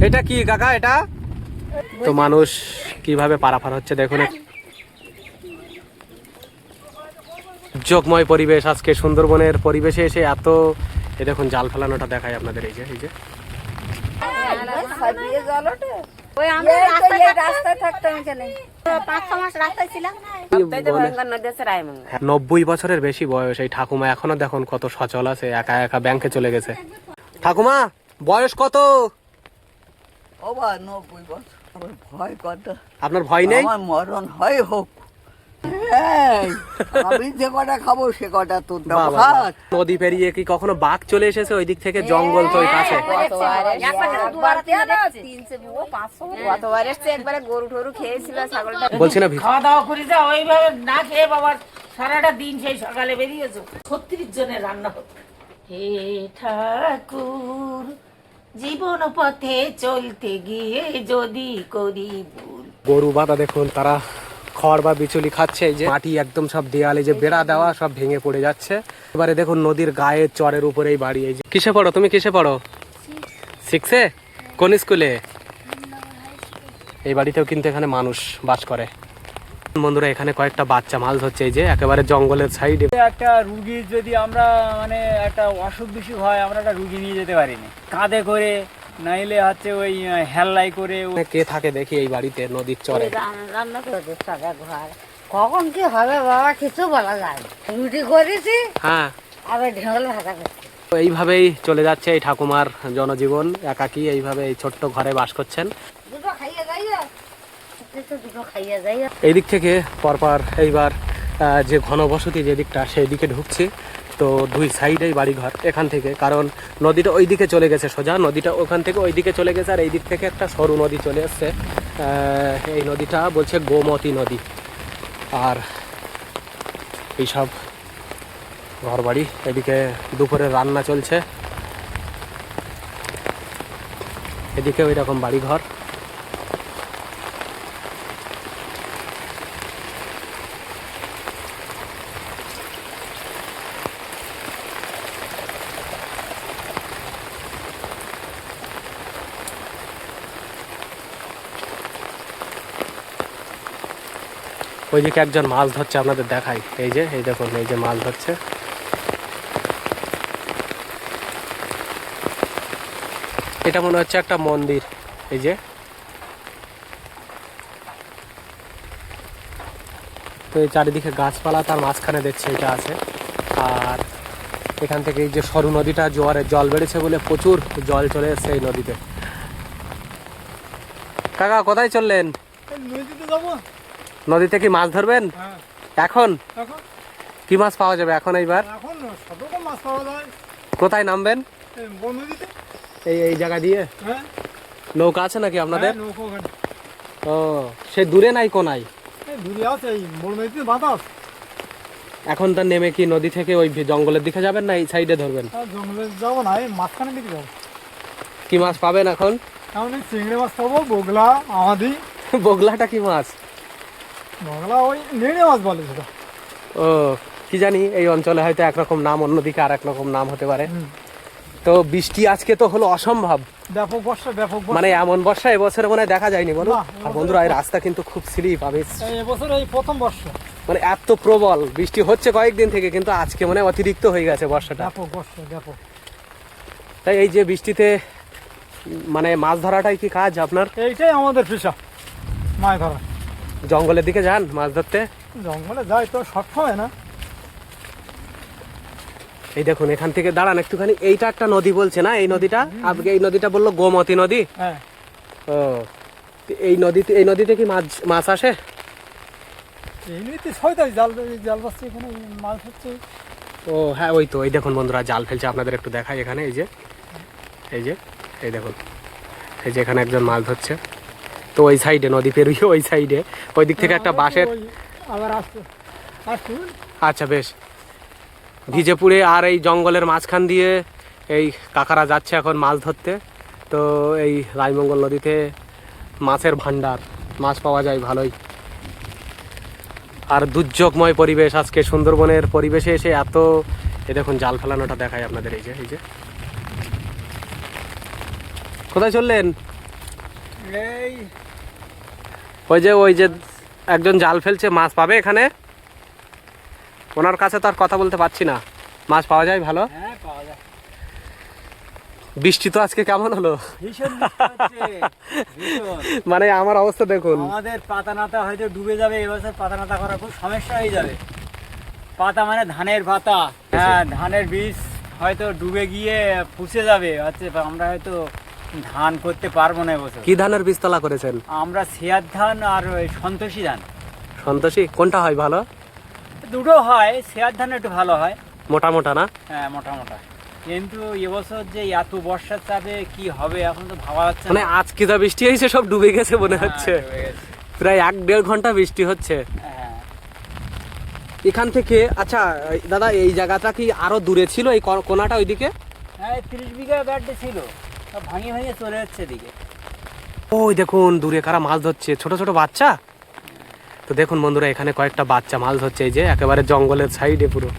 এটা কি কাকা? এটা তো মানুষ কিভাবে পারাপার হচ্ছে দেখুন। যোগময় পরিবেশ আজকে সুন্দরবনের পরিবেশে এসে এত এই দেখুন জাল ফেলানোটা দেখায় আপনাদের। এই যে এই যে ওই আমরা রাস্তায় থাকতাম এখানে 5-6 মাস রাস্তায় ছিলাম। 90 বছরের বেশি বয়স এই ঠাকুমা, এখনো দেখুন কত সচল আছে, একা একা ব্যাংকে চলে গেছে। ঠাকুমা বয়স কত? ও বা 90 বছর। ভয় কত? আপনার ভয় নেই? আমার মরণ হয় হোক, আমি যে কটা খাবো সে কটা তোর নদী পেরিয়ে কি কখনো বাঘ চলে এসেছে ওই দিক থেকে? জঙ্গল তো ওই কাছে। গরু টরু খেয়েছিল, ছাগলটা বলছি না খাওয়া দাওয়া করে যাও, ওইভাবে না খেয়ে বাবার সারাটা দিন সেই সকালে বেরিয়েছো। 36 জনের রান্না হতো। হে ঠাকুর জীবন পথে চলতে গিয়ে যদি করি ভুল। গরু বাঁধা দেখুন, তারা খড় বা বিচুলি খাচ্ছে। এই যে মাটি একদম সব দেয়ালে যে বেড়া দেওয়া সব ভেঙে পড়ে যাচ্ছে। এবারে দেখুন নদীর গায়ে চরের উপরেই বাড়ি। এই যে কিসে পড়ো তুমি? কিসে পড়ো? 6-এ? কোন স্কুলে? এই বাড়িতেও কিন্তু এখানে মানুষ বাস করে। বন্ধুরা এখানে কয়েকটা বাচ্চা মাছ ধরছে, এই যে একেবারে জঙ্গলের সাইডে। একটা রুগী যদি আমরা মানে একটা অসুখ বিসুখ হয়, আমরা একটা রুগী নিয়ে যেতে পারিনি কাঁধে করে, নাইলে হচ্ছে ওই হেল্লাই করে। কে থাকে দেখি এই বাড়িতে নদীর চরে? রান্না করে ঘর কখন কি হবে বাবা কিছু বলা যায় না। রুটি করেছি, হ্যাঁ, আবার ঢেঁড়ল ভাজা করছি। এইভাবেই চলে যাচ্ছে এই ঠাকুমার জনজীবন। একাকী এইভাবে এই ছোট্ট ঘরে বাস করছেন। দুটো খাইয়ে যাই, দুটো খাইয়ে যাই। এই দিক থেকে পরপর এইবার যে ঘনবসতি যেদিকটা সেই দিকে ঢুকছি। তো দুই সাইডেই বাড়িঘর এখান থেকে, কারণ নদীটা ওই দিকে চলে গেছে সোজা, নদীটা ওখান থেকে ওই দিকে চলে গেছে। আর এই দিক থেকে একটা সরু নদী চলে আসছে, এই নদীটা বলছে গোমতী নদী। আর এইসব ঘর বাড়ি, এদিকে দুপুরে রান্না চলছে, এদিকে ওই রকম বাড়িঘর। ওইদিকে একজন মাছ ধরছে, আপনাদের দেখাই। এই যে এই দেখুন, এই যে মাছ ধরছে। এটা মনে হচ্ছে একটা মন্দির। এই যে তো এই চারিদিকে গাছপালা, তার মাঝখানে দেখছি এটা আছে। আর এখান থেকে এই যে সরু নদীটা, জোয়ারে জল বেড়েছে বলে প্রচুর জল চলে এসছে এই নদীতে। কাকা কোথায় চললেন? নদীতে যাবো। নদীতে কি মাছ ধরবেন এখন? কি মাছ পাওয়া যাবে এখন এইবার? এখন সব রকম মাছ পাওয়া যায়। কোথায় নামবেন? বড় নদীতে। এই জায়গা দিয়ে হ্যাঁ, নৌকা আছে নাকি আপনাদের? নৌকো ওখানে। ও, সে দূরে নাই কোনায়? দূরে আছে, এই বড় নদীতে বাতাস। এখন তার নেমে কি নদী থেকে ওই জঙ্গলের দিকে যাবেন না এই সাইডে ধরবেন? জঙ্গলে যাবো না, এই মাঝখানে দিকে যাবো। কি মাছ পাবেন এখন? এখন এই চিংড়ি মাছ পাবো, বগলা, আমাদি। বগলাটা কি মাছ? বগলা ওই নেড়ে মাছ বলে সেটা। ও, কি জানি, এই অঞ্চলে হয়তো একরকম নাম, অন্যদিকে আর এক রকম নাম হতে পারে। তো বৃষ্টি আজকে তো হলো অসম্ভব, ব্যাপক বর্ষা, ব্যাপক মানে এমন বর্ষা এবছরে মনে হয় দেখা যায়নি বলো। আর বন্ধুরা এই রাস্তা কিন্তু খুব স্লিপ। আমি এবছর এই প্রথম বর্ষা, মানে এত প্রবল বৃষ্টি হচ্ছে কয়েকদিন থেকে, কিন্তু আজকে মনে হয় অতিরিক্ত হয়ে গেছে বর্ষাটা। ব্যাপক বর্ষা, ব্যাপক। তাই এই যে বৃষ্টিতে মানে মাছ ধরাটাই কি কাজ আপনার? এইটাই আমাদের পেশা, মাছ ধরা। জঙ্গলের দিকে যান মাছ ধরতে? জঙ্গলে যাই তো সবসময় না। এই দেখুন এখান থেকে দাঁড়ান একটুখানি, এইটা একটা নদী বলছে না? এই নদীটা আপনি, এই নদীটা বললো গোমতী নদী। হ্যাঁ। ও, এই নদীতে কি মাছ আসে? এই নদীতে ছয়টাই জাল বাসছে, এখানে মাছ হচ্ছে। ও হ্যাঁ, ওই তো, এই দেখুন বন্ধুরা জাল ফেলছে, আপনাদের একটু দেখাই এখানে। এই যে এই দেখুন, এই যে এখানে একজন মাছ ধরছে। তো ওই সাইডে নদী পেরিয়ে ওই সাইডে ওই দিক থেকে একটা বাঁশের, আবার আসছে। আচ্ছা বেশ, ভিজেপুরে আর এই জঙ্গলের মাঝখান দিয়ে এই কাকারা যাচ্ছে এখন মাছ ধরতে। তো এই রায়মঙ্গল নদীতে মাছের ভান্ডার, মাছ পাওয়া যায় ভালোই। আর দুর্যোগময় পরিবেশ আজকে সুন্দরবনের পরিবেশে এসে এত, এই দেখুন জাল ফেলানোটা দেখায় আপনাদের। এই যে কোথায় চললেন? এই ওই যে একজন জাল ফেলছে, মাছ পাবে এখানে? ওনার কাছে তো আর কথা বলতে পারছি না। মাছ পাওয়া যায় ভালো? হ্যাঁ পাওয়া যায়। বৃষ্টি তো আজকে কেমন হলো? ভীষণ বৃষ্টি হচ্ছে, ভীষণ। মানে আমার অবস্থা দেখুন। আমাদের পাতা নাতা হয়তো ডুবে যাবে, এবছর পাতা নাতা করা খুব সমস্যা হয়ে যাবে। পাতা মানে ধানের পাতা, হ্যাঁ ধানের বীজ হয়তো ডুবে গিয়ে পুষে যাবে, হচ্ছে আমরা হয়তো ধান করতে পারবো না এবছর। কি ধানের বীজতলা করেছেন? আমরা শেয়ার ধান আর ওই সন্তোষী ধান। সন্তোষী কোনটা হয় ভালো? দুটো হয়, শেয়ার ধান একটু ভালো হয়, মোটা মোটা না? হ্যাঁ মোটা মোটা। কিন্তু এবছর যে এত বর্ষার চাপে কি হবে এখন তো ভাবা যাচ্ছে মানে না। আজকে যা বৃষ্টি হয়েছে সব ডুবে গেছে মনে হ্যাঁ, হচ্ছে। ডুবে গেছে। প্রায় 1-1.5 ঘন্টা বৃষ্টি হচ্ছে হ্যাঁ। এখান থেকে। আচ্ছা দাদা, এই জায়গাটা কি আরো দূরে ছিল, এই কোনাটা ওইদিকে? হ্যাঁ 30 বিঘা ব্যাটে ছিল, সব ভাঙে ভাঙে চলে যাচ্ছে এদিকে। ওই দেখুন দূরে কারা মাছ ধরছে, ছোট ছোট বাচ্চা। তো দেখুন বন্ধুরা, এখানে কয়েকটা বাচ্চা মাছ ধরছে, এই যে একেবারে জঙ্গলের সাইডে পুরো।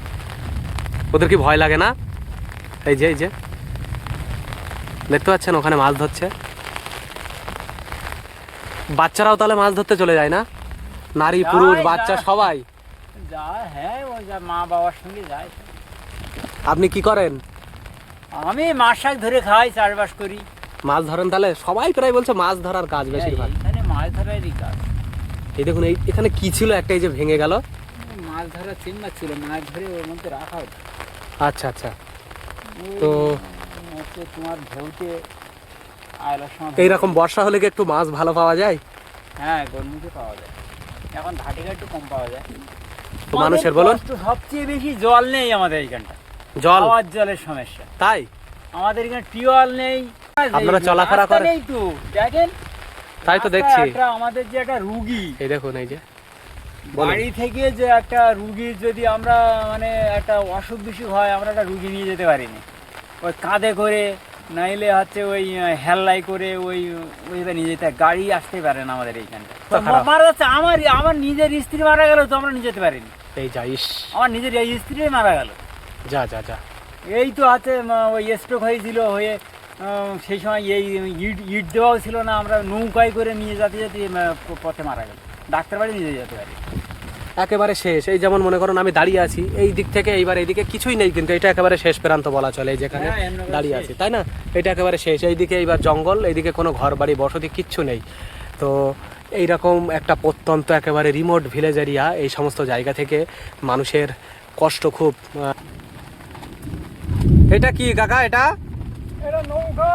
ওদের কি ভয় লাগে না? এই যে দেখতে পাচ্ছেন ওখানে মাছ ধরছে। বাচ্চারাও তাহলে মাছ ধরতে চলে যায় না? নারী পুরুষ যায়, বাচ্চা যায়। সবাই? যায়, হ্যাঁ ওই যা মা বাবার সঙ্গে যায়। আপনি কি করেন? আমি মাছ শাক ধরে খাই, চাষবাস করি। মাছ ধরেন তাহলে? সবাই প্রায় বলছে মাছ ধরার কাজ বেশিরভাগ। এখানে মাছ ধরারই কাজ। এই দেখুন এখানে কি ছিল একটা, এই যে ভেঙে গেল। মাছ ধরার চেম্বার ছিল, মাছ ধরে ওর মধ্যে রাখা হতো। আচ্ছা আচ্ছা। তো হচ্ছে তোমার ঢেউতে আয়লার সময় এইরকম বর্ষা হলে কি একটু মাছ ভালো পাওয়া যায়? হ্যাঁ গরমুখে পাওয়া যায়, এখন ঘাটে ঘাটে কম পাওয়া যায়। তো মানুষের বলুন, কষ্ট সবচেয়ে বেশি জল নেই আমাদের এইখানটা, জল খাওয়ার জলের সমস্যা। তাই আমাদের এখানে টিউবওয়েল নেই, আপনারা চলাফেরা রাস্তা করেন? নেই তো দেখেন। তাই তো রাস্তায় দেখছি। আমাদের যে একটা রুগী, এই দেখুন এই যে বলুন। বাড়ি থেকে যে একটা রুগী যদি আমরা মানে একটা অসুখ বিসুখ হয়, আমরা একটা রুগী নিয়ে যেতে পারিনি। ওই কাঁধে করে নাইলে হচ্ছে ওই হেল্লাই করে ওইভাবে নিয়ে যেতে হয়। গাড়ি আসতে পারে না আমাদের এইখানটা। তো খারাপ। মারা যাচ্ছে, আমার নিজের স্ত্রী মারা গেল তো আমরা নিয়ে যেতে পারিনি। এই যাইস, আমার নিজের এই স্ত্রী মারা গেল। যা যা যা। এই তো আছে ওই স্ট্রোক হয়েছিল, হয়ে সেই সময় এই ইট দেওয়াও ছিল না, আমরা নৌকায় করে নিয়ে যেতে যেতে পথে মারা গেল, ডাক্তার বাড়ি নিয়ে যেতে পারি। একেবারে শেষ। এই যেমন মনে করুন আমি দাঁড়িয়ে আছি এই দিক থেকে, এইবার এইদিকে কিছুই নেই, কিন্তু এটা একেবারে শেষ প্রান্ত বলা চলে। এই যেখানে হ্যাঁ, এমনি দাঁড়িয়ে শেষ। আছি, তাই না? এটা একেবারে শেষ। এইদিকে এইবার জঙ্গল, এইদিকে কোনো ঘর বাড়ি বসতি কিচ্ছু নেই। তো এইরকম একটা প্রত্যন্ত একেবারে রিমোট ভিলেজ এরিয়া, এই সমস্ত জায়গা থেকে মানুষের কষ্ট খুব। এটা কি কাকা? এটা এটা নৌকা,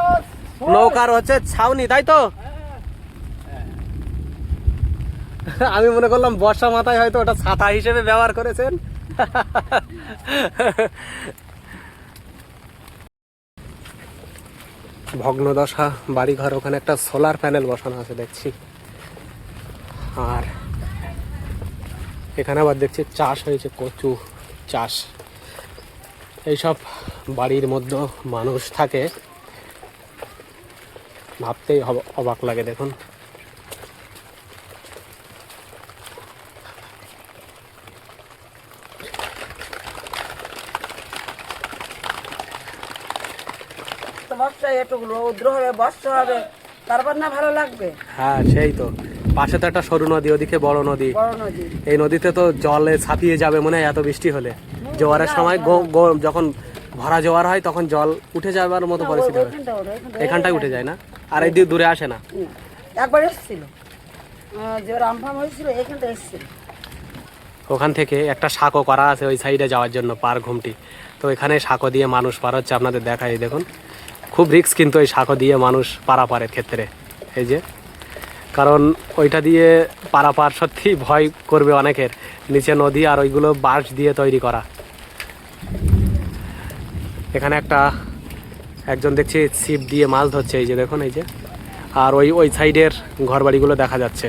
নৌকার হচ্ছে ছাউনি, তাই তো? আমি মনে করলাম বর্ষা মাথায় হয়তো ওটা ছাতা হিসেবে ব্যবহার করেছেন। ভগ্নদশা বাড়িঘর, ওখানে একটা সোলার প্যানেল বসানো আছে দেখছি। আর এখানে আবার দেখছি চাষ হয়েছে, কচু চাষ। এইসব বাড়ির মধ্যে মানুষ থাকে, ভাবতেই অবাক লাগে। দেখুন বর্ষায় একটু রৌদ্র হবে, বর্ষা হবে, তারপর না ভালো লাগবে। হ্যাঁ সেই তো। পাশে তো একটা সরু নদী, ওদিকে বড় নদী। বড় নদী, এই নদীতে তো জলে ছাপিয়ে যাবে মনে হয় এত বৃষ্টি হলে। জোয়ারের সময় যখন ভরা জোয়ার হয় তখন জল উঠে যাবার মতো পরিস্থিতি হয়। এখানটায় উঠে যায় না, আর এই দূরে আসে না। একবার এসেছিল, যে রামফাম হয়েছিল এখানটা এসেছিল। ওখান থেকে একটা সাঁকো করা আছে ওই সাইডে যাওয়ার জন্য, পার ঘুমটি। তো এখানে সাঁকো দিয়ে মানুষ পার হচ্ছে, আপনাদের দেখাই। দেখুন খুব রিস্ক কিন্তু এই সাঁকো দিয়ে মানুষ পারাপারের ক্ষেত্রে। এই যে কারণ ওইটা দিয়ে পারাপার সত্যি ভয় করবে অনেকের। নিচে নদী, আর ওইগুলো বাঁশ দিয়ে তৈরি করা। এখানে একজন দেখছি ছিপ দিয়ে মাছ ধরছে, এই যে দেখুন এই যে। আর ওই সাইডের ঘরবাড়িগুলো দেখা যাচ্ছে।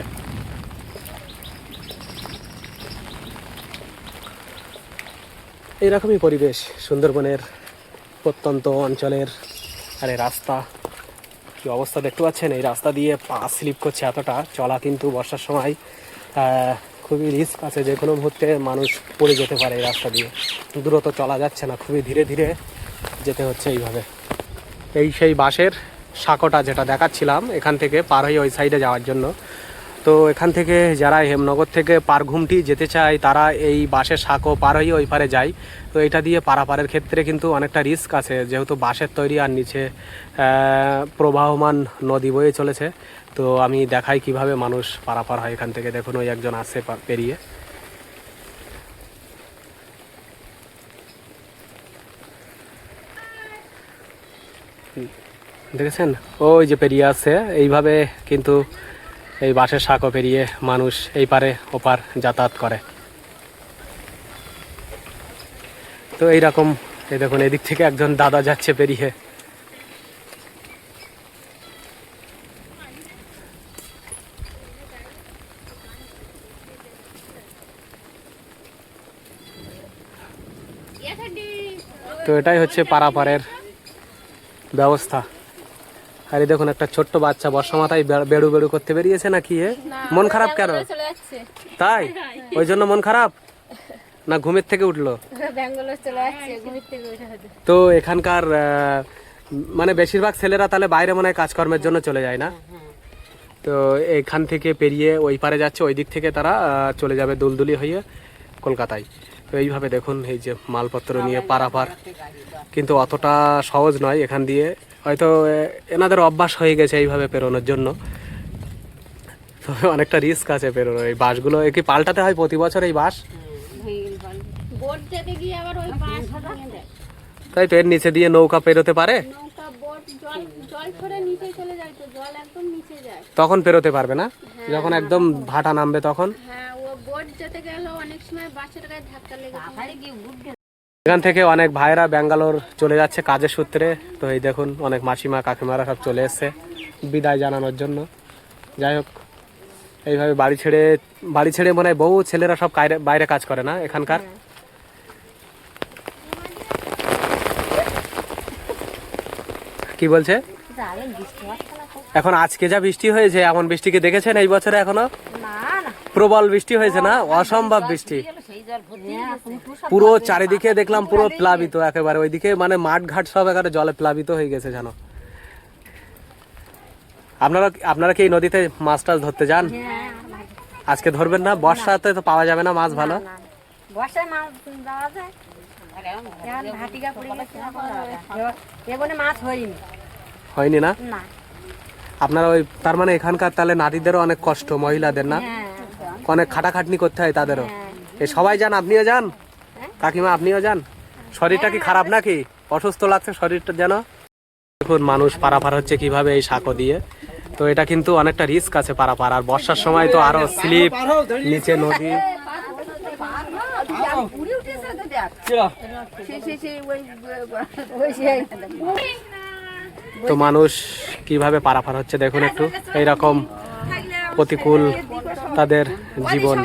এইরকমই পরিবেশ সুন্দরবনের প্রত্যন্ত অঞ্চলের। আরে রাস্তা কি অবস্থা দেখতে পাচ্ছেন? এই রাস্তা দিয়ে পা স্লিপ করছে এতটা, চলা কিন্তু বর্ষার সময় খুবই রিস্ক আছে, যে কোনো মুহূর্তে মানুষ পড়ে যেতে পারে এই রাস্তা দিয়ে। দ্রুত চলা যাচ্ছে না, খুবই ধীরে ধীরে যেতে হচ্ছে এইভাবে। এই সেই বাঁশের সাঁকোটা যেটা দেখাচ্ছিলাম এখান থেকে পার হয়ে ওই সাইডে যাওয়ার জন্য। তো এখান থেকে যারা হেমনগর থেকে পারঘুমটি যেতে চায় তারা এই বাঁশের সাঁকো পার হয়ে ওই পারে যায়। তো এটা দিয়ে পারাপারের ক্ষেত্রে কিন্তু অনেকটা রিস্ক আছে, যেহেতু বাঁশের তৈরি আর নিচে প্রবাহমান নদী বয়ে চলেছে। তো আমি দেখাই কিভাবে মানুষ পারাপার হয় এখান থেকে। দেখুন ওই একজন আসছে পেরিয়ে। দেখেছেন ওই যে পেরিয়ে আসছে, এইভাবে কিন্তু এই বাঁশের সাঁকো পেরিয়ে মানুষ এই পারে ওপার যাতায়াত করে। তো এইরকম এই দেখুন এদিক থেকে একজন দাদা যাচ্ছে পেরিয়ে। তো এটাই হচ্ছে পারাপারের ব্যবস্থা। আর এই দেখুন একটা ছোট্ট বাচ্চা বর্ষা মাথায় বেড়ু বেড়ু করতে বেরিয়েছে নাকি? মন খারাপ কেন? তাই ওই জন্য মন খারাপ না ঘুমের থেকে উঠলো? তো এখানকার মানে বেশিরভাগ ছেলেরা তাহলে বাইরে মনে হয় কাজকর্মের জন্য চলে যায় না? তো এখান থেকে পেরিয়ে ওই পারে যাচ্ছে, ওই দিক থেকে তারা চলে যাবে দুলদুলি হয়ে কলকাতায়। তো এইভাবে দেখুন এই যে মালপত্র নিয়ে পারাপার কিন্তু অতটা সহজ নয়। এখান দিয়ে হয়তো এনাদের অভ্যাস হয়ে গেছে এইভাবে পেরোনোর জন্য। তো অনেকটা রিস্ক আছে পেরোনো। এই বাসগুলো কি পাল্টাতে হয় প্রতি বছর এই বাস? তাই তো এর নিচে দিয়ে নৌকা পেরোতে পারে, তখন পেরোতে পারবে না যখন একদম ভাটা নামবে তখন। এখান থেকে অনেক ভাইরা ব্যাঙ্গালোর চলে যাচ্ছে কাজের সূত্রে। তো এই দেখুন অনেক মাসিমা কাকিমারা সব চলে এসছে বিদায় জানানোর জন্য। যাই হোক এইভাবে বাড়ি ছেড়ে মনে হয় বহু ছেলেরা সব বাইরে কাজ করে না এখানকার। কি বলছে এখন? আজকে যা বৃষ্টি হয়েছে, এমন বৃষ্টি কি দেখেছেন এই বছরে এখনো? প্রবল বৃষ্টি হয়েছে না, অসম্ভব বৃষ্টি। পুরো চারিদিকে দেখলাম পুরো প্লাবিত একেবারে, ওইদিকে মানে মাঠ ঘাট সব একেবারে জলে প্লাবিত হয়ে গেছে জানো। আপনারা কি এই নদীতে মাছ টাছ ধরতে যান? আজকে ধরবেন না? বর্ষাতে তো পাওয়া যাবে না মাছ ভালো। হয়নি না? আপনারা ওই তার মানে এখানকার তাহলে নারীদেরও অনেক কষ্ট, মহিলাদের না অনেক খাটাখাটনি করতে হয় তাদেরও। এই সবাই যান, আপনিও যান কাকিমা, আপনিও যান? শরীরটা কি খারাপ নাকি? অসুস্থ লাগছে শরীরটা যেন? দেখুন মানুষ পারাপার হচ্ছে কিভাবে এই সাঁকো দিয়ে। তো এটা কিন্তু অনেকটা রিস্ক আছে পারাপার। আর বর্ষার সময় তো আরো স্লিপ, নিচে নদী। তো মানুষ কিভাবে পারাপার হচ্ছে দেখুন একটু। এইরকম প্রতিকূল তাদের জীবন।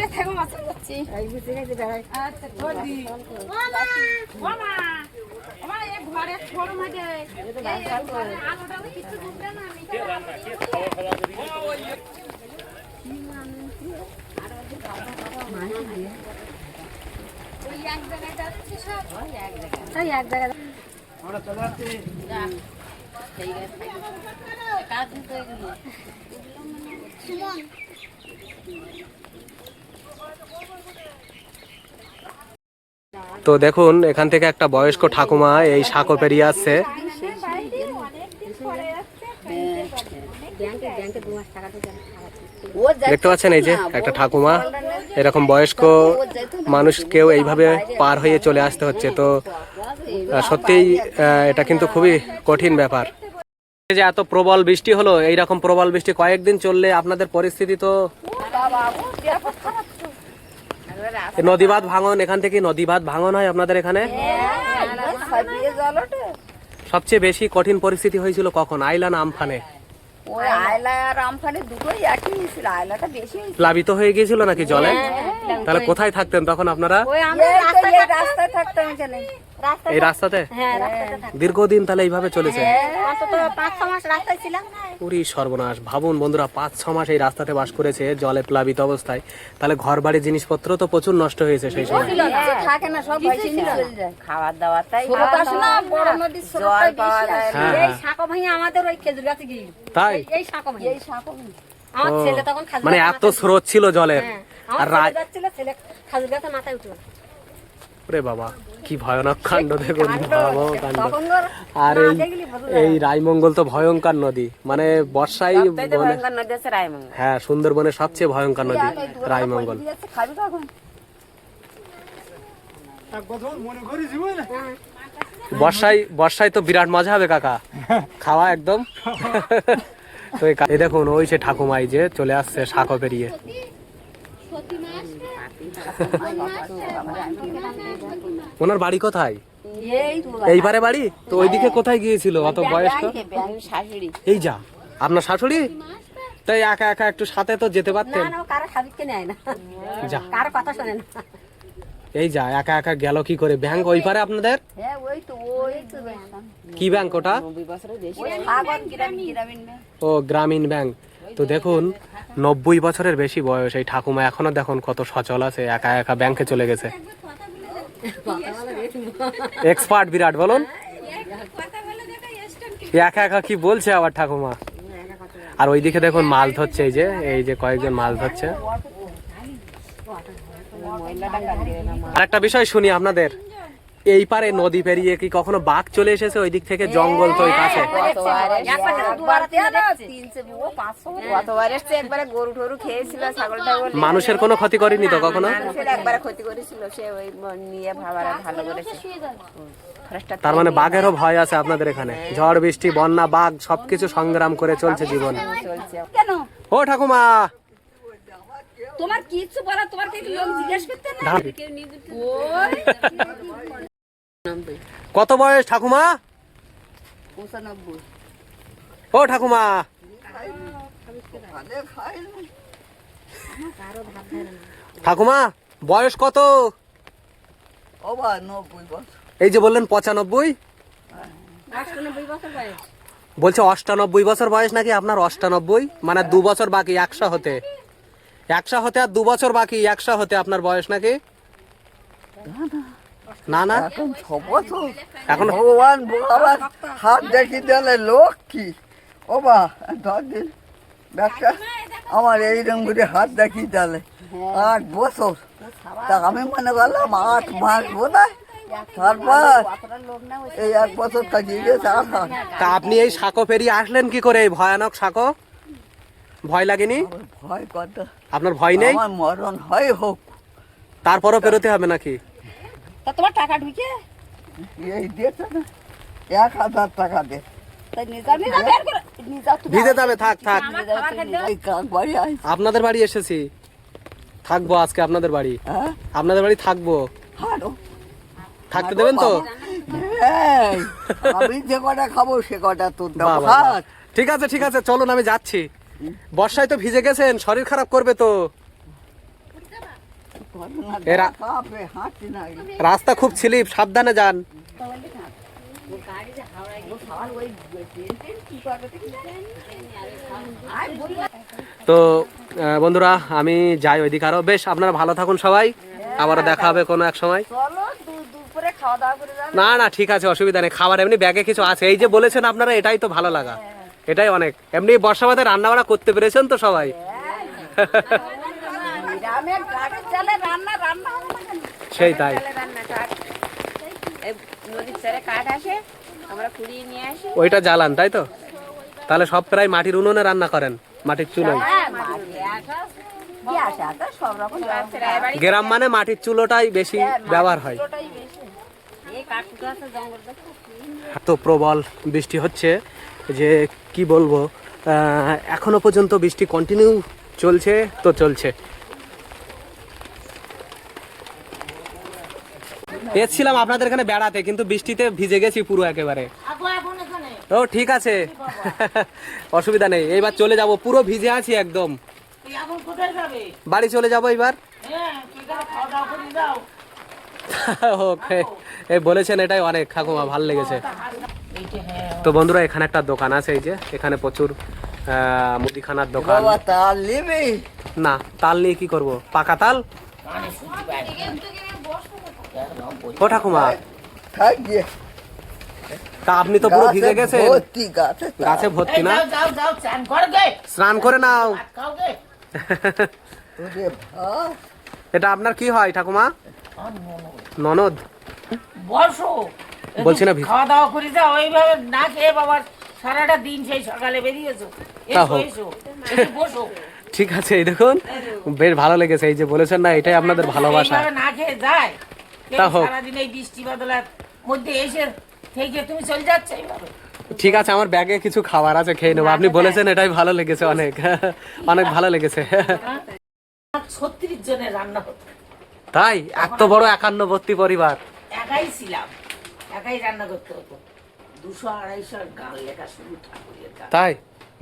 তো দেখুন এখান থেকে একটা বয়স্ক ঠাকুমা এই সাঁকো পেরিয়ে আসছে। দেখতে পাচ্ছেন এই যে একটা ঠাকুমা, এরকম বয়স্ক মানুষকেও এইভাবে পার হয়ে চলে আসতে হচ্ছে। তো সত্যিই এটা কিন্তু খুবই কঠিন ব্যাপার। যে এত প্রবল বৃষ্টি হলো, এইরকম প্রবল বৃষ্টি কয়েকদিন চললে আপনাদের পরিস্থিতি তো। নদীবাঁধ ভাঙন, এখান থেকে নদীবাঁধ ভাঙন হয় আপনাদের এখানে? সবচেয়ে বেশি কঠিন পরিস্থিতি হয়েছিল কখন? আইলা না আমফানে? প্লাবিত হয়ে গিয়েছিল নাকি জলে? তাহলে কোথায় থাকতেন তখন আপনারা? এই রাস্তাতে হ্যাঁ রাস্তাতে থাকি। দীর্ঘদিন তাহলে এইভাবে চলেছে? অন্তত 5-6 মাস রাস্তায় ছিলাম। পুরি সর্বনাশ। ভাবুন বন্ধুরা, 5-6 মাস এই রাস্তাতে বাস করেছে জলে প্লাবিত অবস্থায়। তাহলে ঘর বাড়ি জিনিসপত্র তো প্রচুর নষ্ট হয়েছে সেই সময়। থাকে না, সব পয়সা নিয়ে চলে যায়। খাবার দাবার তাই স্রোত আসে না, বড় নদীর স্রোতটাই বেশি আসে। হ্যাঁ, এই হ্যাঁ। সাঁকো ভাঙে আমাদের ওই খেজুর গাছে গিয়ে তাই? এই সাঁকো ভাঙে আমার ও, ছেলে তখন খাজুর মানে গাছে এত মাথায় স্রোত ছিল জলের। হ্যাঁ, আর আমার রাত, ছেলে যাচ্ছিল, ছেলে খাজুর গাছে মাথায় উঠলো। রে বাবা কি ভয়ানক কাণ্ড দেখুন, ভয়াবহ কাণ্ড। তখন ধর আর না এই দেখলি বোঝা যায়। এই রায়মঙ্গল তো ভয়ঙ্কর নদী, মানে বর্ষায় বনে- ভয়ঙ্কর নদী আছে রায়মঙ্গল। হ্যাঁ, সুন্দরবনের সবচেয়ে ভয়ঙ্কর নদী রায়মঙ্গল। খাবি কখন? বর্ষায় তো বিরাট মজা হবে কাকা, খাওয়া একদম। তো এই দেখুন ওই সে ঠাকুমাই যে চলে আসছে সাঁকো পেরিয়ে। ওনার বাড়ি কোথায়? এই তো এইবারে বাড়ি তো ওইদিকে কোথায় গিয়েছিল অত বয়স্ক? শাশুড়ি। এই যা, আপনার শাশুড়ি? তাই একা একা একটু সাথে তো যেতে না পারতেন। না, ও কারো খাবিকে নেয় না, যা, কারো কথা শোনে না। এই যা, একা একা গেল কি করে? ব্যাংক ওই পারে আপনাদের? হ্যাঁ ওই তো কি ব্যাংক ওটা? সাগর গ্রামীণ ব্যাংক। ও, গ্রামীণ ব্যাংক। তো দেখুন 90 বছরের বেশি বয়স এই ঠাকুমা, এখনো দেখুন কত সচল আছে, একা একা ব্যাংকে চলে গেছে। এক্সপার্ট বিরাট, বলুন একা একা কি বলছে আবার ঠাকুমা। আর ওইদিকে দেখুন মাছ ধরছে, এই যে কয়েকজন মাছ ধরছে। আর একটা বিষয় শুনি আপনাদের, এই পারে নদী পেরিয়ে কি কখনো বাঘ চলে এসেছে? ওই দিক থেকে জঙ্গল তো ওই কাছে। কতবার এসছে, একবারে গরু টরু খেয়েছিল, ছাগল টাগল। মানুষের কোনো ক্ষতি করেনি তো কখনো? মানুষের একবারে ক্ষতি করেছিল, সে ওই নিয়ে ভাবার ভালো করেছে। তার মানে বাঘেরও ভয় আছে আপনাদের এখানে? ঝড় বৃষ্টি বন্যা বাঘ সবকিছু সংগ্রাম করে চলছে জীবন। চলছে। কেন ও ঠাকুমা, তোমার কিছু বলা, তোমার কি লোক জিজ্ঞেস করতে না? ধান। ওই কত বয়স ঠাকুমা? 95। ও ঠাকুমা, ঠাকুমা বয়স কত? এই যে বললেন 95, 98 বছর বয়স। বলছে 98 বছর বয়স নাকি আপনার? 98 মানে 2 বছর বাকি 100 হতে। 100 হতে আর 2 বছর বাকি 100 হতে আপনার বয়স নাকি? না না, এখন ভগবান বাবার হাত দেখি দিলে লোক কি ও বা 10 দিন ব্যবসা আমার এইরকম করে হাত দেখি দিলে 8 বছর, তা আমি মনে করলাম 8 মাস বোধ হয়, তারপর এই 1 বছর কাটিয়ে গেছে। তা আপনি এই সাঁকো পেরিয়ে আসলেন কি করে? এই ভয়ানক সাঁকো, ভয় লাগেনি ভয় কত, আপনার? ভয় নেই? আমার মরণ হয় হোক, তারপরও পেরোতে হবে নাকি? তা তোমার টাকা ঢুকে এই দিয়েছে না 1000 টাকা দে, তাই নিজাম বের করে নিজাম তো ভিজে যাবে, থাক থাক। এই কাক বাড়ি আই আপনাদের বাড়ি এসেছি, থাকবো আজকে আপনাদের বাড়ি। হ্যাঁ আপনাদের বাড়ি থাকবো, হারো থাকতে দেবেন তো? এই, আমি যে কটা খাবো সে কটা তোর বাহ, দেবো, বাহ, বাহ। খাস। ঠিক আছে ঠিক আছে, চলুন আমি যাচ্ছি। বর্ষায় তো ভিজে গেছেন, শরীর খারাপ করবে তো। এরা কাঁপে, হাঁটছি না। রাস্তা খুব স্লিপ, সাবধানে যান। তো বন্ধুরা আমি যাই ওইদিকে। আরো বেশ, আপনারা ভালো থাকুন সবাই, আবারও দেখা হবে কোনো এক সময়। চলো দুপুরে খাওয়া দাওয়া করে যাও। না না ঠিক আছে, অসুবিধা নেই, খাবার এমনি ব্যাগে কিছু আছে। এই যে বলেছেন আপনারা, এটাই তো ভালো লাগা, এটাই অনেক। এমনি বর্ষা বাদে রান্না বান্না করতে পেরেছেন তো সবাই? গ্রামের গাড়ির চালে রান্না রান্না হবে না কেন? সেই তাই, রান্না কাঠ, এই নদীর ধারে কাঠ আসে, আমরা কুড়িয়ে নিয়ে আসি। ওইটা জ্বালান তাই তো? তাহলে সব প্রায় মাটির উনুনে রান্না করেন, মাটির চুলোয়? গ্যাস আছে সব রকম বাড়ি গ্রাম মানে মাটির চুলোটাই বেশি ব্যবহার হয়। ওটাই বেশি। এই কাঠুটো আছে জঙ্গল দেখো। তো প্রবল বৃষ্টি হচ্ছে, যে কি বলবো, এখনো পর্যন্ত বৃষ্টি কন্টিনিউ চলছে তো চলছে। এসছিলাম আপনাদের এখানে বেড়াতে, কিন্তু বৃষ্টিতে ভিজে গেছি পুরো একেবারে। ও ঠিক আছে, অসুবিধা নেই, এইবার চলে যাব, পুরো ভিজে আছি একদম। তুই এখন কোথায় যাবে? বাড়ি চলে যাব এইবার। হ্যাঁ, তুই তাহলে খাওয়া দাওয়া করে যাও। ওকে, এই বলেছেন এটাই অনেক ঠাকুমা, ভালো লেগেছে। এইটা হ্যাঁ তো বন্ধুরা এখানে একটা দোকান আছে, এই যে এখানে প্রচুর মুদিখানার দোকান। বাবা তার নিবি? না, তাল নিয়ে কি করব? পাকা তাল? মানে শুনতে পাই ও ঠাকুমা, থাক গিয়ে তা আপনি তো পুরো ভিজে গেছেন, ভর্তি গাছে তাল। গাছে ভর্তি না? যাও যাও যাও চান কর গে, স্নান করে নাও। ভাত খাও গে। ওরে ভাত, এটা আপনার কি হয় ঠাকুমা? ননদ? বসো, বলছি না একটু খাওয়া দাওয়া করে যাও, ওইভাবে না খেয়ে বাবার সারাটা দিন সেই সকালে বেরিয়েছো। তা এসো হোক। এসো, একটু বসো। ঠিক আছে, এই দেখুন বেশ ভালো লেগেছে, এই যে বলেছেন না এটাই আপনাদের ভালোবাসা। এইভাবে না খেয়ে যায় কেউ তা হোক। সারাদিন এই বৃষ্টি বাদলার মধ্যে এসে থেকে তুমি চলে যাচ্ছ এইভাবে। ঠিক আছে, আমার ব্যাগে কিছু খাবার আছে, খেয়ে নেবো। আপনি বলেছেন এটাই ভালো লেগেছে, অনেক অনেক ভালো লেগেছে। 36 জনের রান্না হতো, তাই? এত বড় 51 পরিবার? একাই ছিলাম, একাই রান্না করতে হতো। 200-250 গান লেখা শুরু, ঠাকুরের গান। তাই?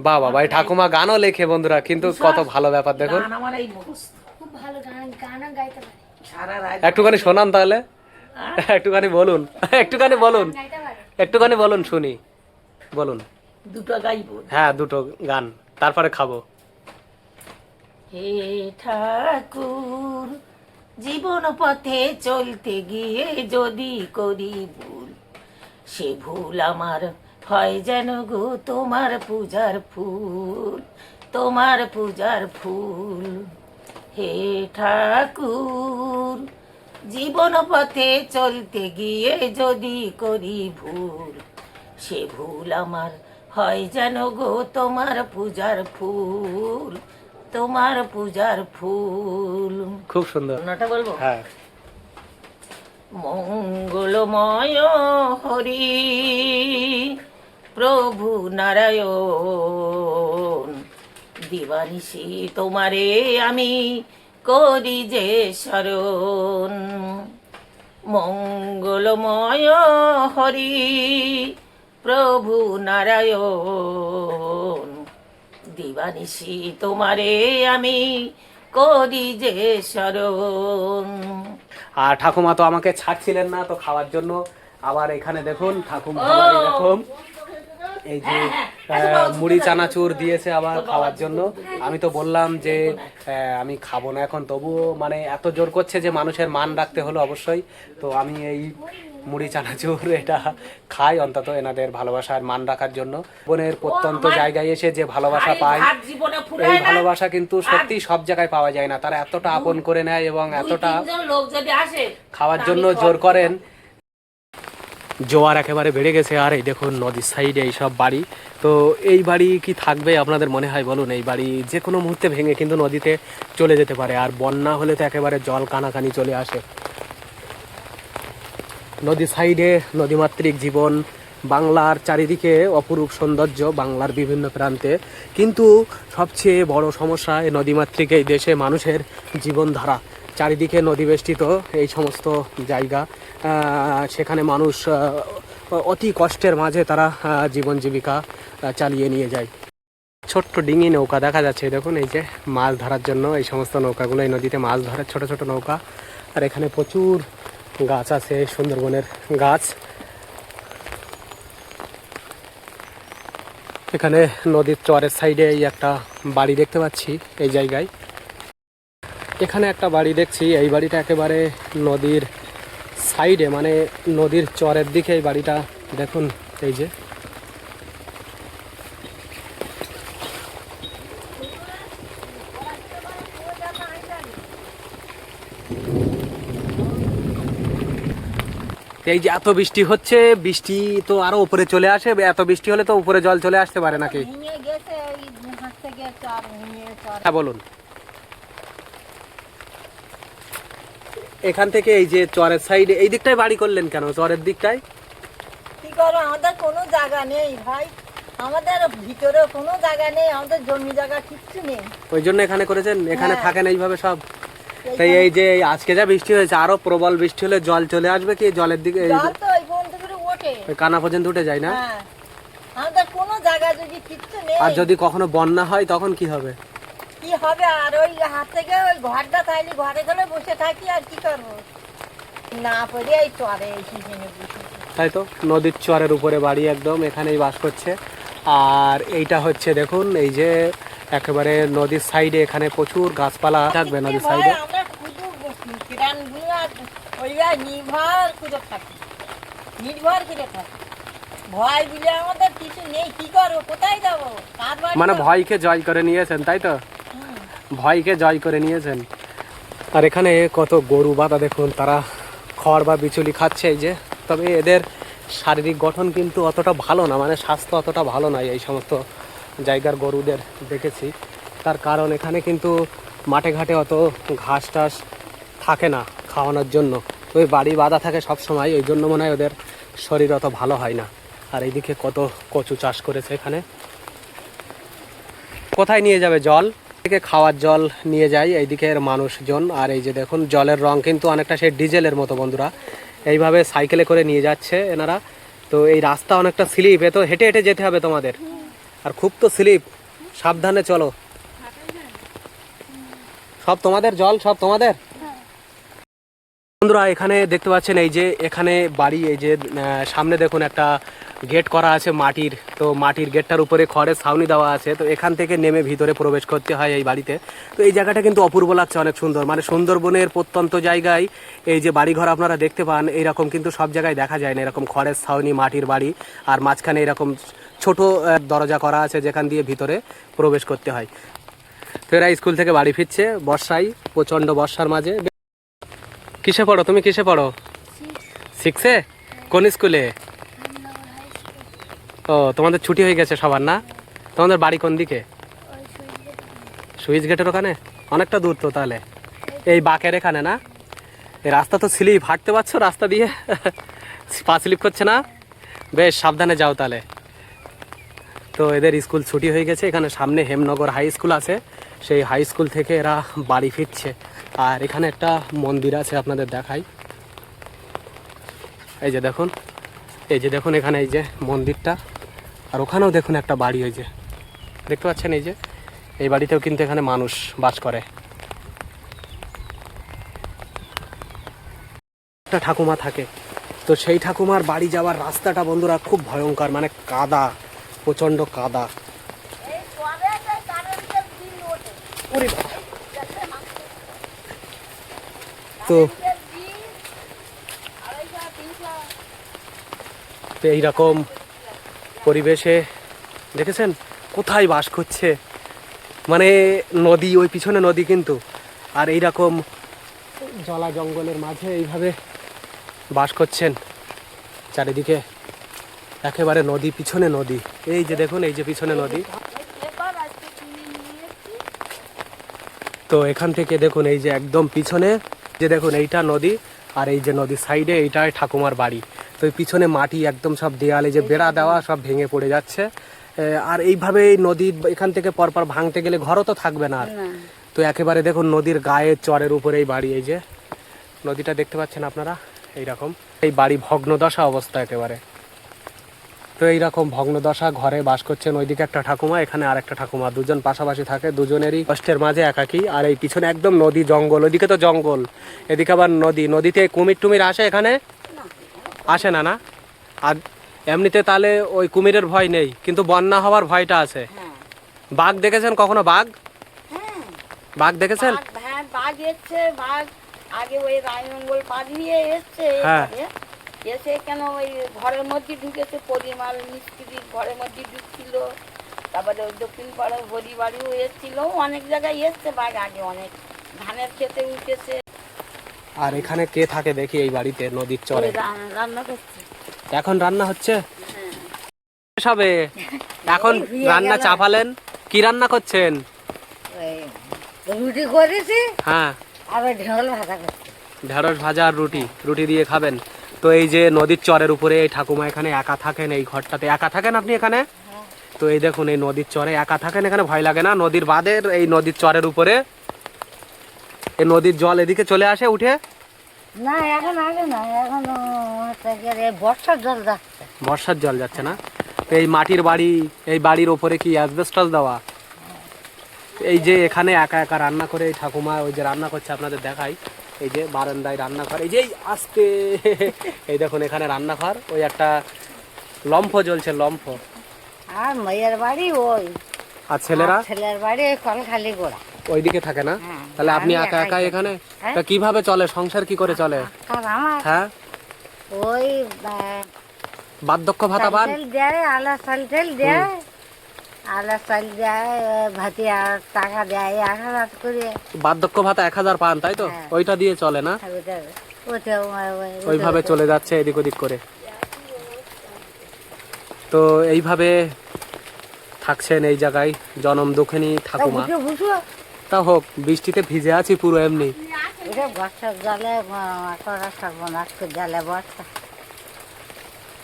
বাহ বাবা, এই ঠাকুমা গানও লেখে বন্ধুরা, কিন্তু কত ভালো ব্যাপার দেখুন। গান আমার এই মুখস্থ, খুব ভালো গানও গাইতে পারে। সারা রাত একটুখানি শোনান তাহলে, একটুখানি বলুন, একটুখানি বলুন, গাইতে পারে। একটুখানি বলুন শুনি, বলুন। দুটো গাইবো। হ্যাঁ, দুটো গান, তারপরে খাবো। হে ঠাকুর, জীবন পথে চলতে গিয়ে যদি করি ভুল, সে ভুল আমার হয় যেন গো তোমার পূজার ফুল, তোমার পূজার ফুল। হে ঠাকুর, জীবন পথে চলতে গিয়ে যদি করি ভুল, সে ভুল আমার হয় যেন গো তোমার পূজার ফুল, তোমার পূজার ফুল। খুব সুন্দর। ওনাটা বলবো? হ্যাঁ। মঙ্গলময় হরি প্রভু নারায়ণ, দিবানিশি তোমারে আমি করি যে শরণ। মঙ্গলময় হরি প্রভু নারায়ণ, দিবানিশি তোমারে আমি করি যে শরণ। আর ঠাকুমা তো আমাকে ছাড়ছিলেন না তো খাওয়ার জন্য, আবার এখানে দেখুন ঠাকুমা আবার এরকম এই যে মুড়ি চানাচুর দিয়েছে আবার খাওয়ার জন্য। আমি তো বললাম যে আমি খাবো না এখন, তবুও মানে এত জোর করছে যে মানুষের মান রাখতে হলো অবশ্যই। তো আমি এই মুড়ি চানাচুর এটা খাই অন্তত এনাদের ভালোবাসার মান রাখার জন্য। বোনের প্রত্যন্ত জায়গায় এসে যে ভালোবাসা পাই, ভাত জীবনে এই ফুরায় না। ভালোবাসা কিন্তু সত্যি সব জায়গায় পাওয়া যায় না। তারা এতটা আপন করে নেয় এবং এতটা 2-3 জন লোক যদি আসে খাওয়ার তা জন্য আমি জোর খাওয়াবো। করেন। জোয়ার একেবারে বেড়ে গেছে, আর এই দেখুন নদীর সাইডে এই সব বাড়ি। তো এই বাড়ি কি থাকবে আপনাদের মনে হয় বলুন? এই বাড়ি যে কোনো মুহূর্তে ভেঙে কিন্তু নদীতে চলে যেতে পারে, আর বন্যা হলে তো একেবারে জল কানাকানি চলে আসে। নদী সাইডে নদীমাতৃক জীবন, বাংলার চারিদিকে অপরূপ সৌন্দর্য, বাংলার বিভিন্ন প্রান্তে। কিন্তু সবচেয়ে বড় সমস্যা এই নদীমাতৃক এই দেশে মানুষের জীবনধারা। চারিদিকে নদী বেষ্টিত এই সমস্ত জায়গা, সেখানে মানুষ অতি কষ্টের মাঝে তারা জীবন জীবিকা চালিয়ে নিয়ে যায়। ছোট্ট ডিঙি নৌকা দেখা যাচ্ছে, দেখুন এই যে মাছ ধরার জন্য এই সমস্ত নৌকাগুলো এই নদীতে মাছ ধরে, ছোট ছোট নৌকা। আর এখানে প্রচুর গাছ আছে, সুন্দরবনের গাছ। এখানে নদীর চরের সাইডে এই একটা বাড়ি দেখতে পাচ্ছি এই জায়গায়। এখানে একটা বাড়ি দেখছি, এই বাড়িটা একেবারে নদীর সাইডে, মানে নদীর চরের দিকে এই বাড়িটা দেখুন। এই যে এই যে এত বৃষ্টি হচ্ছে, বৃষ্টি তো আরো উপরে চলে আসে, এত বৃষ্টি হলে তো উপরে জল চলে আসতে পারে নাকি? ভেঙে গেছে ওই হাত থেকে চর ভেঙে চর। হ্যাঁ বলুন। এখান থেকে এই যে চরের সাইডে এই দিকটায় বাড়ি করলেন কেন? চরের দিকটায় কি করো, আমাদের কোনো জায়গা নেই ভাই, আমাদের ভিতরে কোনো জায়গা নেই, আমাদের জমি জায়গা কিচ্ছু নেই। ওই জন্য এখানে করেছেন, এখানে হ্যাঁ। থাকেন এইভাবে সব। তাই এই যে আজকে যা বৃষ্টি হয়েছে, আরো প্রবল বৃষ্টি হলে জল চলে আসবে কি জলের দিকে? এই জল তো ওই পর্যন্ত করে ওঠে। ওই কানা পর্যন্ত উঠে যায় না? হ্যাঁ, আমাদের কোনো জায়গা যদি কিচ্ছু নেই। আর যদি কখনো বন্যা হয় তখন কি হবে? কি হবে আর ওই হাত থেকে ওই ঘরটা থাইলে ঘরে গেলে বসে থাকি আর কি করবো। না পড়ে এই চরে সেখানে তাই তো, নদীর চরের উপরে বাড়ি একদম, এখানেই বাস করছে। আর এইটা হচ্ছে দেখুন, এই যে একেবারে নদীর সাইডে এখানে প্রচুর গাছপালা থাকবে নদীর সাইডে। আমরা শুধু কিরানগুলো আর ওইটা নির্ভর করে থাকি, নির্ভর করে থাকি। ভয় দিলে আমাদের কিছু নেই, কি করবো, কোথায় যাবো, কার বাড়ি মানে যাবো? ভয়কে জয় করে নিয়েছেন, তাই তো, ভয়কে জয় করে নিয়েছেন। আর এখানে কত গরু বাঁধা দেখুন, তারা খড় বা বিচুলি খাচ্ছে এই যে। তবে এদের শারীরিক গঠন কিন্তু অতটা ভালো না, মানে স্বাস্থ্য অতটা ভালো নয় এই সমস্ত জায়গার গরুদের দেখেছি। তার কারণ এখানে কিন্তু মাঠে ঘাটে অত ঘাস টাস থাকে না খাওয়ানোর জন্য, ওই বাড়ি বাঁধা থাকে সব সময়, ওই জন্য মনে হয় ওদের শরীর অত ভালো হয় না। আর এইদিকে কত কচু চাষ করেছে এখানে। কোথায় নিয়ে যাবে জল? থেকে খাওয়ার জল নিয়ে যায় এইদিকের মানুষজন। আর এই যে দেখুন জলের রং কিন্তু অনেকটা সেই ডিজেলের মতো বন্ধুরা, এইভাবে সাইকেলে করে নিয়ে যাচ্ছে এনারা। তো এই রাস্তা অনেকটা স্লিপ, এ তো হেঁটে হেঁটে যেতে হবে তোমাদের, আর খুব তো স্লিপ, সাবধানে চলো। সব তোমাদের জল, সব তোমাদের বন্ধুরা। এখানে দেখতে পাচ্ছেন এই যে এখানে বাড়ি, এই যে সামনে দেখুন একটা গেট করা আছে মাটির, তো মাটির গেটটার উপরে খড়ের ছাউনি দেওয়া আছে। তো এখান থেকে নেমে ভিতরে প্রবেশ করতে হয় এই বাড়িতে। তো এই জায়গাটা কিন্তু অপূর্ব লাগছে, অনেক সুন্দর, মানে সুন্দরবনের প্রত্যন্ত জায়গায় এই যে বাড়িঘর আপনারা দেখতে পান, এইরকম কিন্তু সব জায়গায় দেখা যায় না, এরকম খড়ের ছাউনি মাটির বাড়ি, আর মাঝখানে এরকম ছোট দরজা করা আছে যেখান দিয়ে ভিতরে প্রবেশ করতে হয়। তো এরা স্কুল থেকে বাড়ি ফিরছে বর্ষায়, প্রচণ্ড বর্ষার মাঝে। কিসে পড়ো তুমি, কিসে পড়ো? 6-এ? কোন স্কুলে? ও, তোমাদের ছুটি হয়ে গেছে সবার না? তোমাদের বাড়ি কোন দিকে? সুইচ গেটের ওখানে? অনেকটা দূর তো তাহলে, এই বাঁকের এখানে না? এই রাস্তা তো স্লিপ, হাঁটতে পারছো রাস্তা দিয়ে? পা স্লিপ করছে না? বেশ সাবধানে যাও তাহলে। তো এদের স্কুল ছুটি হয়ে গেছে, এখানে সামনে হেমনগর হাই স্কুল আছে, সেই হাই স্কুল থেকে এরা বাড়ি ফিরছে। আর এখানে একটা মন্দির আছে, আপনাদের দেখাই, এই যে দেখুন, এই যে দেখুন এখানে এই যে মন্দিরটা, আর ওখানেও দেখুন একটা বাড়ি, ওই যে দেখতে পাচ্ছেন, এই যে এই বাড়িতেও কিন্তু এখানে মানুষ বাস করে। একটা ঠাকুমা থাকে, তো সেই ঠাকুমার বাড়ি যাওয়ার রাস্তাটা বন্ধুরা খুব ভয়ঙ্কর, মানে কাদা, প্রচণ্ড কাদা। ওরে বাবা। তো এইরকম পরিবেশে দেখেছেন কোথায় বাস করছে, মানে নদী, ওই পিছনে নদী কিন্তু, আর এইরকম জলা জঙ্গলের মাঝে এইভাবে বাস করছেন। চারিদিকে একেবারে নদী, পিছনে নদী, এই যে দেখুন, এই যে পিছনে নদী। তো এখান থেকে দেখুন এই যে একদম পিছনে যে দেখুন এইটা নদী, আর এই যে নদীর সাইডে এইটাই ঠাকুমার বাড়ি। তো এই পিছনে মাটি একদম সব দেয়ালে যে বেড়া দেওয়া সব ভেঙে পড়ে যাচ্ছে। আর এইভাবে নদী এখান থেকে পরপর ভাঙতে গেলে ঘরও তো থাকবে না। তো একেবারে দেখুন নদীর গায়ে চরের উপরে এই বাড়ি, এই যে নদীটা দেখতে পাচ্ছেন আপনারা, এইরকম এই বাড়ি ভগ্নদশা অবস্থা একেবারে। তো এইরকম ভগ্নদশা ঘরে বাস করছেন, ওইদিকে একটা ঠাকুমা, এখানে আর একটা ঠাকুমা, দুজন পাশাপাশি থাকে, দুজনেরই কষ্টের মাঝে একাকী। আর এই পিছনে একদম নদী, জঙ্গল, ওইদিকে তো জঙ্গল, এদিকে আবার নদী। নদীতে কুমির টুমির আসে? এখানে আসে না, না? আর এমনিতে তাহলে ওই কুমিরের ভয় নেই, কিন্তু বন্যা হওয়ার ভয়টা আছে। বাঘ দেখেছেন কখনো? বাঘ, বাঘ দেখেছেন? হ্যাঁ, বাঘ এসছে, বাঘ আগে ওই রায়মঙ্গল পাড়িয়ে এসছে, হ্যাঁ। এসে কেন ওই ঘরের মধ্যে ঢুকেছে, পরিমাল মিস্ত্রির ঘরের মধ্যে ঢুকছিল, তারপরে ওই দক্ষিণ পাড়ার হরি বাড়িও এসছিল, অনেক জায়গায় এসছে বাঘ, আগে অনেক ধানের খেতে উঠেছে। আর এখানে কে থাকে দেখি এই বাড়িতে নদীর চরে? রান্না করছে এখন, রান্না হচ্ছে সবে, এখন রান্না চাপালেন, কি রান্না করছেন? রুটি করেছি, হ্যাঁ, আবার ঢেঁড়স ভাজা করছি। ঢেঁড়স ভাজা আর রুটি, রুটি দিয়ে খাবেন। তো এই যে নদীর চরের উপরে এই ঠাকুমা এখানে একা থাকেন, এই ঘরটাতে একা থাকেন আপনি এখানে? তো এই দেখুন এই নদীর চরে একা থাকেন, এখানে ভয় লাগে না? নদীর বাঁধের এই নদীর চরের উপরে এই নদীর জল এদিকে চলে আসে উঠে? না, এখন আগে না, এখন বর্ষার জল যাচ্ছে। বর্ষার জল যাচ্ছে না? তো এই মাটির বাড়ি, এই বাড়ির ওপরে কি অ্যাসবেস্টস দেওয়া? এই যে এখানে একা একা রান্না করে এই ঠাকুমা, ওই যে রান্না করছে আপনাদের দেখাই, এই যে বারান্দায় রান্নাঘর, এই যে এই আস্তে এই দেখুন এখানে রান্নাঘর, ওই একটা লম্ফ জ্বলছে, লম্ফ। আর মেয়ের বাড়ি ওই, আর ছেলেরা ছেলের বাড়ি ওই কলখালি গোড়া। ওইদিকে থাকে না? হ্যাঁ, তাহলে আপনি আমি একা একা একাই এখানে? হ্যাঁ। তা কিভাবে চলে সংসার, কি করে চলে? আর আমার হ্যাঁ, ওই বার্ধক্য ভাতা পান? তেল দেয়, আলা চাল তেল দেয়, আলা চাল দেয়, ভাতিয়া টাকা দেয় 1000 করে। বার্ধক্য ভাতা 1000 পান, তাই তো? হ্যাঁ। ওইটা দিয়ে চলে না? ওইভাবে চলে যাচ্ছে এদিক ওদিক করে। তো এইভাবে থাকছেন এই জায়গায় জনম দুঃখিনী ঠাকুমা। তা হোক, বৃষ্টিতে ভিজে আছি পুরো এমনি। এটা বর্ষার জলে করা সর্বনাশ করে জলে বর্ষা।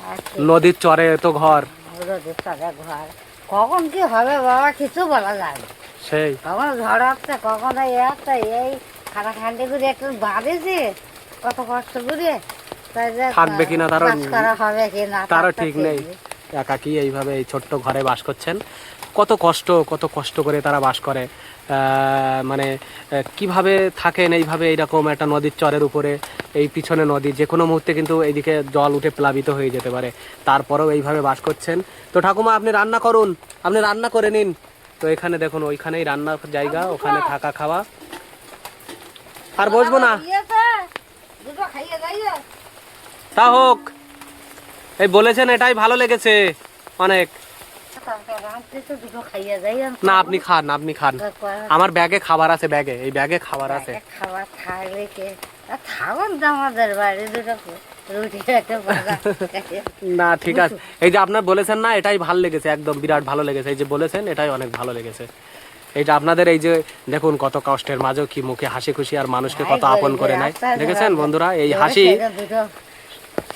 আর কি, নদীর চরে তো ঘর, রোদের চলে ঘর। কখন কি হবে বাবা কিছু বলা যায় না। সেই কখনো ঝড় আসছে, কখনো এ আসছে, এই খাটাখান্ডি করে একটু বাঁধেছে কত কষ্ট করে। তাই যে থাকবে কিনা তারও কাজ করা হবে কিনা তারও ঠিক নেই। একাকী এইভাবে এই ছোট্ট ঘরে বাস করছেন। কত কষ্ট করে তারা বাস করে, মানে কিভাবে থাকেন এইভাবে, এইরকম একটা নদীর চরের উপরে, এই পিছনে নদী, যে কোনো মুহূর্তে কিন্তু এইদিকে জল উঠে প্লাবিত হয়ে যেতে পারে, তারপরেও এইভাবে বাস করছেন। তো ঠাকুমা আপনি রান্না করুন, আপনি রান্না করে নিন। তো এখানে দেখুন ওইখানেই রান্নার জায়গা, ওখানে থাকা খাওয়া। আর বসবো না, দুটো খাইয়ে যাইয়ে তা হোক। এই বলেছেন এটাই ভালো লেগেছে অনেক। দুটো খাইয়ে যাই। না আপনি খান, আপনি খান, আমার ব্যাগে খাবার আছে, ব্যাগে, এই ব্যাগে খাবার আছে। খাবার থাকলে কে থাকুন তো আমাদের বাড়ি, দুটো রুটি একটা ভাজা। না ঠিক আছে, এই যে আপনার বলেছেন না, এটাই ভালো লেগেছে, একদম বিরাট ভালো লেগেছে। এই যে বলেছেন এটাই অনেক ভালো লেগেছে। এইটা আপনাদের এই যে দেখুন কত কষ্টের মাঝেও কি মুখে হাসি খুশি, আর মানুষকে কত আপন করে নেয়। দেখেছেন বন্ধুরা, এই হাসি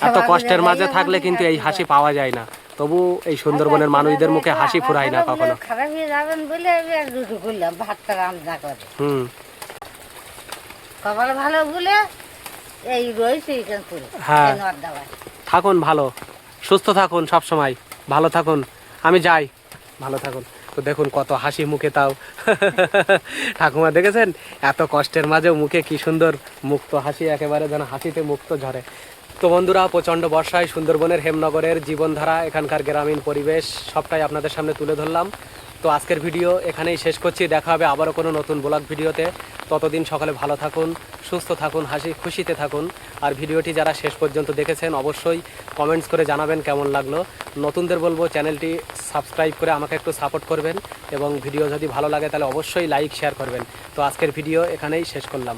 এত কষ্টের মাঝে থাকলে কিন্তু এই হাসি পাওয়া যায় না। তবু এই সুন্দরবনের মানুষদের মুখে হাসি ফুরায় না কখনো। খারাপ হয়ে যাবেন বলে আমি এক দুটো করলাম, ভাতটা রান্না করে। কপাল ভালো বলে এই রয়েছে এখান করে। হ্যাঁ। এই নদ দেওয়ায়। থাকুন ভালো, সুস্থ থাকুন, সব সময় ভালো থাকুন। আমি যাই, ভালো থাকুন। তো দেখুন কত হাসি মুখে, তাও ঠাকুমা দেখেছেন এত কষ্টের মাঝেও মুখে কি সুন্দর মুক্ত হাসি, একেবারে যেন হাসিতে মুক্ত ঝরে। তো বন্ধুরা, প্রচণ্ড বর্ষায় সুন্দরবনের হেমনগরের জীবনধারা, এখানকার গ্রামীণ পরিবেশ সবটাই আপনাদের সামনে তুলে ধরলাম। তো আজকের ভিডিও এখানেই শেষ করছি, দেখা হবে আবারও কোনো নতুন ব্লগ ভিডিওতে। ততদিন সকালে ভালো থাকুন, সুস্থ থাকুন, হাসি খুশিতে থাকুন। আর ভিডিওটি যারা শেষ পর্যন্ত দেখেছেন অবশ্যই কমেন্টস করে জানাবেন কেমন লাগলো। নতুনদের বলবো চ্যানেলটি সাবস্ক্রাইব করে আমাকে একটু সাপোর্ট করবেন, এবং ভিডিও যদি ভালো লাগে তাহলে অবশ্যই লাইক শেয়ার করবেন। তো আজকের ভিডিও এখানেই শেষ করলাম।